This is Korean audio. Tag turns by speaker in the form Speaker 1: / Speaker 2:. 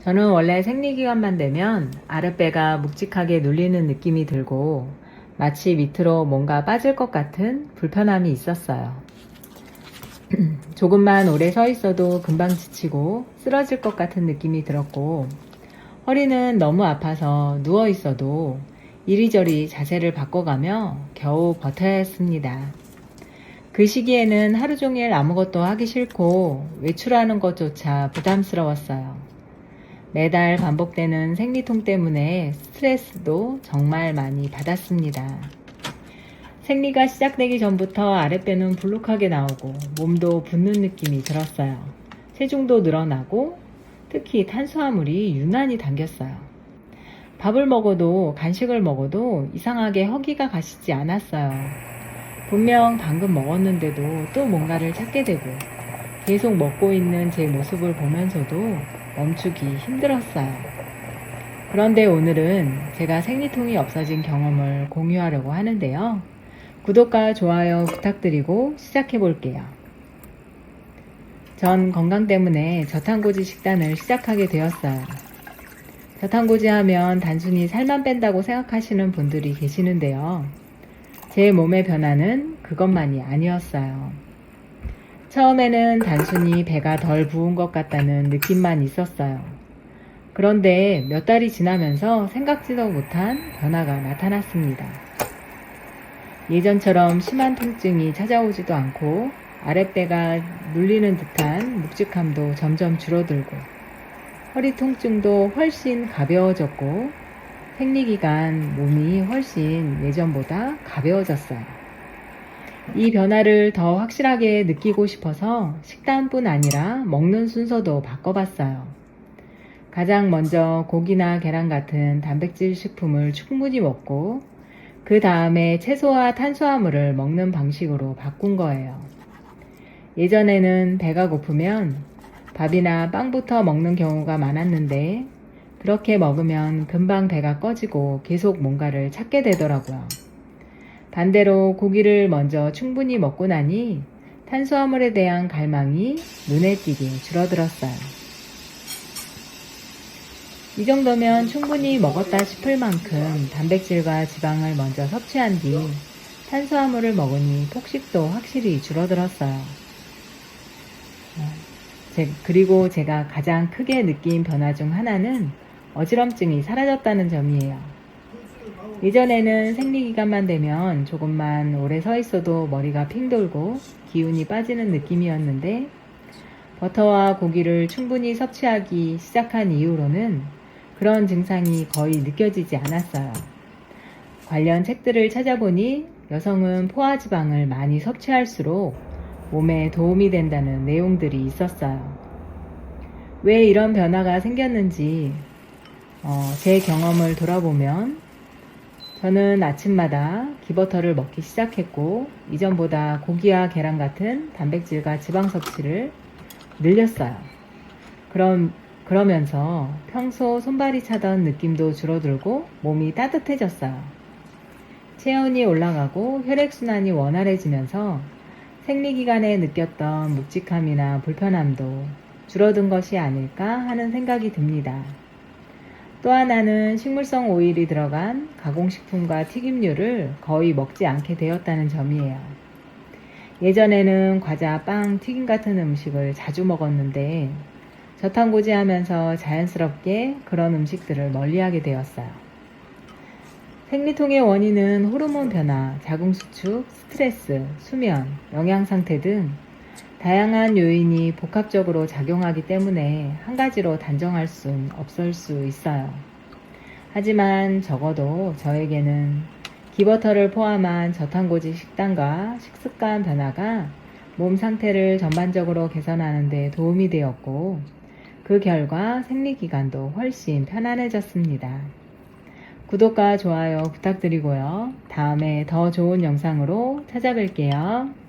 Speaker 1: 저는 원래 생리기간만 되면 아랫배가 묵직하게 눌리는 느낌이 들고 마치 밑으로 뭔가 빠질 것 같은 불편함이 있었어요. 조금만 오래 서 있어도 금방 지치고 쓰러질 것 같은 느낌이 들었고 허리는 너무 아파서 누워 있어도 이리저리 자세를 바꿔가며 겨우 버텨야 했습니다. 그 시기에는 하루 종일 아무것도 하기 싫고 외출하는 것조차 부담스러웠어요. 매달 반복되는 생리통 때문에 스트레스도 정말 많이 받았습니다. 생리가 시작되기 전부터 아랫배는 불룩하게 나오고 몸도 붓는 느낌이 들었어요. 체중도 늘어나고 특히 탄수화물이 유난히 당겼어요. 밥을 먹어도 간식을 먹어도 이상하게 허기가 가시지 않았어요. 분명 방금 먹었는데도 또 뭔가를 찾게 되고 계속 먹고 있는 제 모습을 보면서도 멈추기 힘들었어요. 그런데 오늘은 제가 생리통이 없어진 경험을 공유하려고 하는데요. 구독과 좋아요 부탁드리고 시작해 볼게요. 전 건강 때문에 저탄고지 식단을 시작하게 되었어요. 저탄고지 하면 단순히 살만 뺀다고 생각하시는 분들이 계시는데요. 제 몸의 변화는 그것만이 아니었어요. 처음에는 단순히 배가 덜 부은 것 같다는 느낌만 있었어요. 그런데 몇 달이 지나면서 생각지도 못한 변화가 나타났습니다. 예전처럼 심한 통증이 찾아오지도 않고 아랫배가 눌리는 듯한 묵직함도 점점 줄어들고 허리 통증도 훨씬 가벼워졌고 생리기간 몸이 훨씬 예전보다 가벼워졌어요. 이 변화를 더 확실하게 느끼고 싶어서 식단뿐 아니라 먹는 순서도 바꿔봤어요. 가장 먼저 고기나 계란 같은 단백질 식품을 충분히 먹고 그 다음에 채소와 탄수화물을 먹는 방식으로 바꾼 거예요. 예전에는 배가 고프면 밥이나 빵부터 먹는 경우가 많았는데 그렇게 먹으면 금방 배가 꺼지고 계속 뭔가를 찾게 되더라고요. 반대로 고기를 먼저 충분히 먹고 나니 탄수화물에 대한 갈망이 눈에 띄게 줄어들었어요. 이 정도면 충분히 먹었다 싶을 만큼 단백질과 지방을 먼저 섭취한 뒤 탄수화물을 먹으니 폭식도 확실히 줄어들었어요. 그리고 제가 가장 크게 느낀 변화 중 하나는 어지럼증이 사라졌다는 점이에요. 예전에는 생리기간만 되면 조금만 오래 서 있어도 머리가 핑 돌고 기운이 빠지는 느낌이었는데 버터와 고기를 충분히 섭취하기 시작한 이후로는 그런 증상이 거의 느껴지지 않았어요. 관련 책들을 찾아보니 여성은 포화지방을 많이 섭취할수록 몸에 도움이 된다는 내용들이 있었어요. 왜 이런 변화가 생겼는지 제 경험을 돌아보면 저는 아침마다 기버터를 먹기 시작했고 이전보다 고기와 계란 같은 단백질과 지방 섭취를 늘렸어요. 그러면서 평소 손발이 차던 느낌도 줄어들고 몸이 따뜻해졌어요. 체온이 올라가고 혈액순환이 원활해지면서 생리기간에 느꼈던 묵직함이나 불편함도 줄어든 것이 아닐까 하는 생각이 듭니다. 또 하나는 식물성 오일이 들어간 가공식품과 튀김류를 거의 먹지 않게 되었다는 점이에요. 예전에는 과자, 빵, 튀김 같은 음식을 자주 먹었는데 저탄고지 하면서 자연스럽게 그런 음식들을 멀리하게 되었어요. 생리통의 원인은 호르몬 변화, 자궁수축, 스트레스, 수면, 영양 상태 등 다양한 요인이 복합적으로 작용하기 때문에 한 가지로 단정할 순 없을 수 있어요. 하지만 적어도 저에게는 기버터를 포함한 저탄고지 식단과 식습관 변화가 몸 상태를 전반적으로 개선하는 데 도움이 되었고 그 결과 생리기간도 훨씬 편안해졌습니다. 구독과 좋아요 부탁드리고요. 다음에 더 좋은 영상으로 찾아뵐게요.